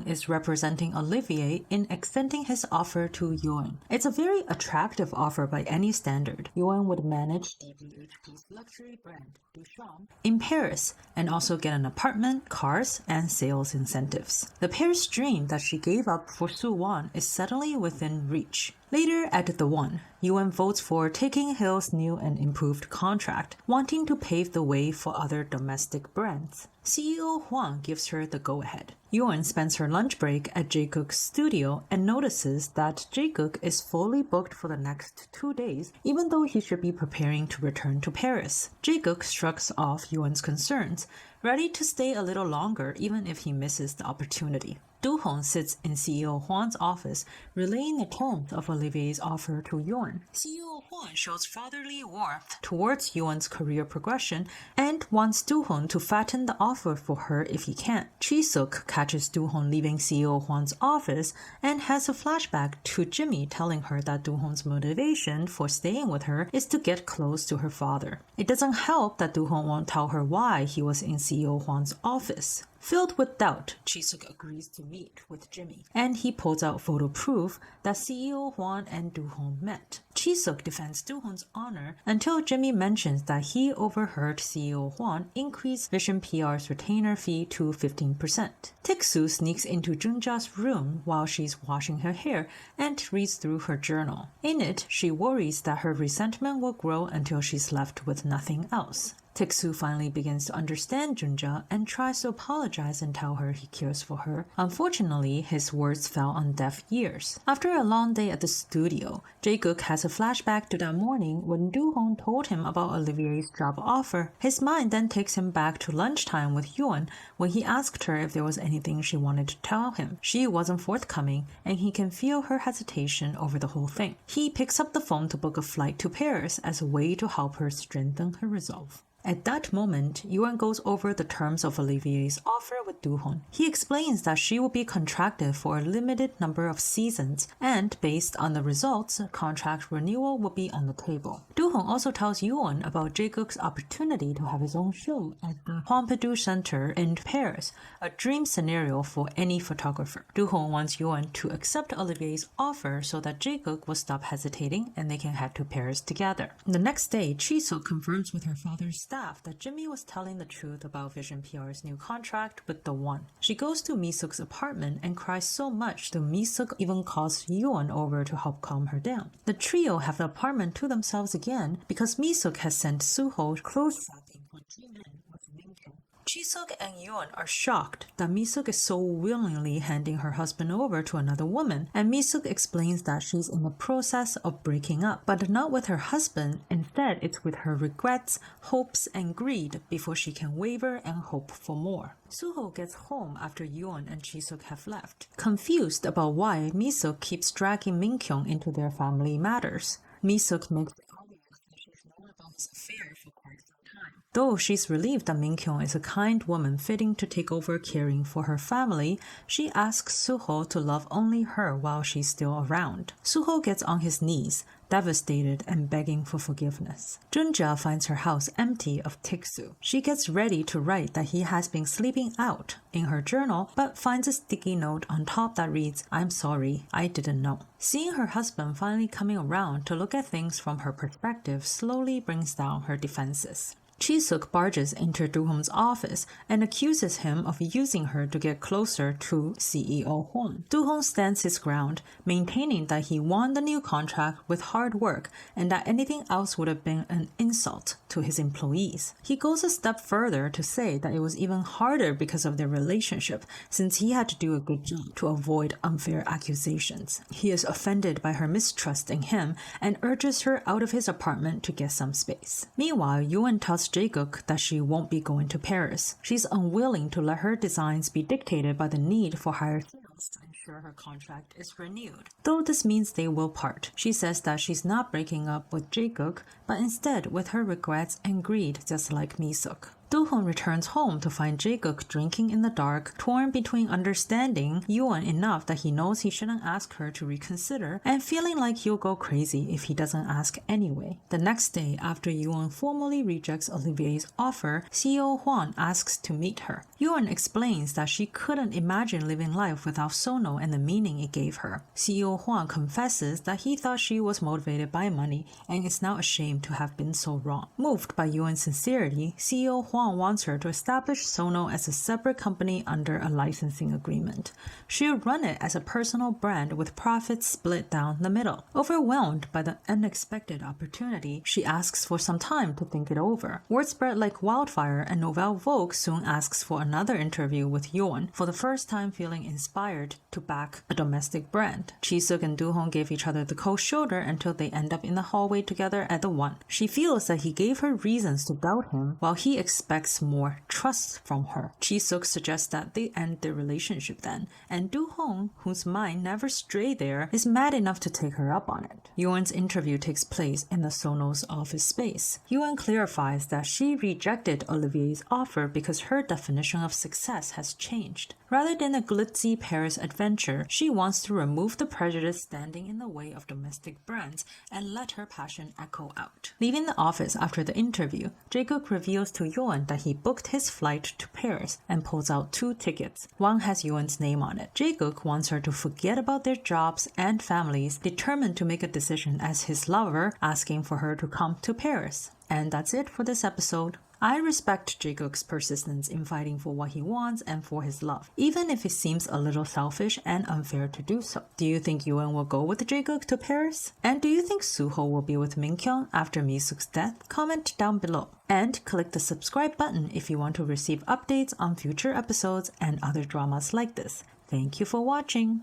is representing Olivier in extending his offer to Yoon. It's a very attractive offer by any standard. Yoon would manage DVHP's luxury brand, Duchamp, in Paris and also get an apartment, cars, and sales incentives. The pair's dream that she gave up for Soo-won is suddenly within reach. Later at the One, Yoon votes for taking Hill's new and improved contract, wanting to pave the way for other domestic brands. CEO Hwang gives her the go-ahead. Yoon spends her lunch break at Jae-Gook's studio and notices that Jae-Gook is fully booked for the next 2 days, even though he should be preparing to return to Paris. Jae-Gook shrugs off Yoon's concerns, ready to stay a little longer even if he misses the opportunity. Do-Hoon sits in CEO Hwang's office, relaying the terms of Olivier's offer to Yoon. CEO Hwang shows fatherly warmth towards Yoon's career progression and wants Do-Hoon to fatten the offer for her if he can. Chi-Sook catches Do-Hoon leaving CEO Hwang's office and has a flashback to Jimmy telling her that Do-Hoon's motivation for staying with her is to get close to her father. It doesn't help that Do-Hoon won't tell her why he was in CEO Hwang's office. Filled with doubt, Chi-Sook agrees to meet with Jimmy, and he pulls out photo proof that CEO Hwang and Do-Hoon met. Chi-Sook defends Do-Hoon's honor until Jimmy mentions that he overheard CEO Hwang increase Vision PR's retainer fee to 15%. Taek-soo sneaks into Junja's room while she's washing her hair and reads through her journal. In it, she worries that her resentment will grow until she's left with nothing else. Taek-soo finally begins to understand Junja and tries to apologize and tell her he cares for her. Unfortunately, his words fell on deaf ears. After a long day at the studio, Jae-Gook has a flashback to that morning when Do-Hoon told him about Olivier's job offer. His mind then takes him back to lunchtime with Yoon when he asked her if there was anything she wanted to tell him. She wasn't forthcoming, and he can feel her hesitation over the whole thing. He picks up the phone to book a flight to Paris as a way to help her strengthen her resolve. At that moment, Yoon goes over the terms of Olivier's offer with Do-Hoon. He explains that she will be contracted for a limited number of seasons, and based on the results, contract renewal will be on the table. Do-Hoon also tells Yoon about Jae-Gook's opportunity to have his own show at the Pompidou Center in Paris, a dream scenario for any photographer. Do-Hoon wants Yoon to accept Olivier's offer so that Jae-Gook will stop hesitating and they can head to Paris together. The next day, Chi-Sook confirms with her father's staff that Jimmy was telling the truth about Vision PR's new contract with the One. She goes to Mi-Sook's apartment and cries so much that Mi-Sook even calls Yoon over to help calm her down. The trio have the apartment to themselves again because Mi-Sook has sent Soo-Ho clothes shopping for 3 men with Min-kyung. Chi-Sook and Yoon are shocked that Mi-Sook is so willingly handing her husband over to another woman, and Mi-Sook explains that she's in the process of breaking up, but not with her husband. Instead, it's with her regrets, hopes, and greed before she can waver and hope for more. Soo-Ho gets home after Yoon and Chi-Sook have left, confused about why Mi-Sook keeps dragging Min-kyung into their family matters. Mi-Sook makes it obvious that she's known about his affair for quite some time. Though she's relieved that Min-kyung is a kind woman fitting to take over caring for her family, she asks Soo-Ho to love only her while she's still around. Soo-Ho gets on his knees, devastated and begging for forgiveness. Junja finds her house empty of Taek-soo. She gets ready to write that he has been sleeping out in her journal, but finds a sticky note on top that reads, "I'm sorry, I didn't know." Seeing her husband finally coming around to look at things from her perspective slowly brings down her defenses. Chi-Sook barges into Do-Hoon's office and accuses him of using her to get closer to CEO Hwang. Do-Hoon stands his ground, maintaining that he won the new contract with hard work and that anything else would have been an insult to his employees. He goes a step further to say that it was even harder because of their relationship, since he had to do a good job to avoid unfair accusations. He is offended by her mistrust in him and urges her out of his apartment to get some space. Meanwhile, Yoon tells Jae-Gook that she won't be going to Paris. She's unwilling to let her designs be dictated by the need for higher sales to ensure her contract is renewed. Though this means they will part, she says that she's not breaking up with Jae-Gook, but instead with her regrets and greed, just like Mi-Sook. Do-Hoon returns home to find Jae-Gook drinking in the dark, torn between understanding Yoon enough that he knows he shouldn't ask her to reconsider, and feeling like he'll go crazy if he doesn't ask anyway. The next day, after Yoon formally rejects Olivier's offer, CEO Hwang asks to meet her. Yoon explains that she couldn't imagine living life without Sono and the meaning it gave her. CEO Hwang confesses that he thought she was motivated by money and is now ashamed to have been so wrong. Moved by Yoon's sincerity, CEO Hwang wants her to establish Sono as a separate company under a licensing agreement. She would run it as a personal brand with profits split down the middle. Overwhelmed by the unexpected opportunity, she asks for some time to think it over. Word spread like wildfire, and Nouvelle Vogue soon asks for another interview with Yoon, for the first time feeling inspired to back a domestic brand. Chi-Sook and Do-Hoon give each other the cold shoulder until they end up in the hallway together at the One. She feels that he gave her reasons to doubt him, while he expects more trust from her. Chi-Sook suggests that they end their relationship then, and Do-Hoon, whose mind never strayed there, is mad enough to take her up on it. Yoon's interview takes place in the Sono's office space. Yoon clarifies that she rejected Olivier's offer because her definition of success has changed. Rather than a glitzy Paris adventure, she wants to remove the prejudice standing in the way of domestic brands and let her passion echo out. Leaving the office after the interview, Jae-Gook reveals to Yoon that he booked his flight to Paris and pulls out 2 tickets. One has Yoon's name on it. Jae-Gook wants her to forget about their jobs and families, determined to make a decision as his lover, asking for her to come to Paris. And that's it for this episode. I respect Jae-Gook's persistence in fighting for what he wants and for his love, even if it seems a little selfish and unfair to do so. Do you think Yoon will go with Jae-Gook to Paris? And do you think Soo-Ho will be with Min-kyung after Mi-Sook's death? Comment down below. And click the subscribe button if you want to receive updates on future episodes and other dramas like this. Thank you for watching!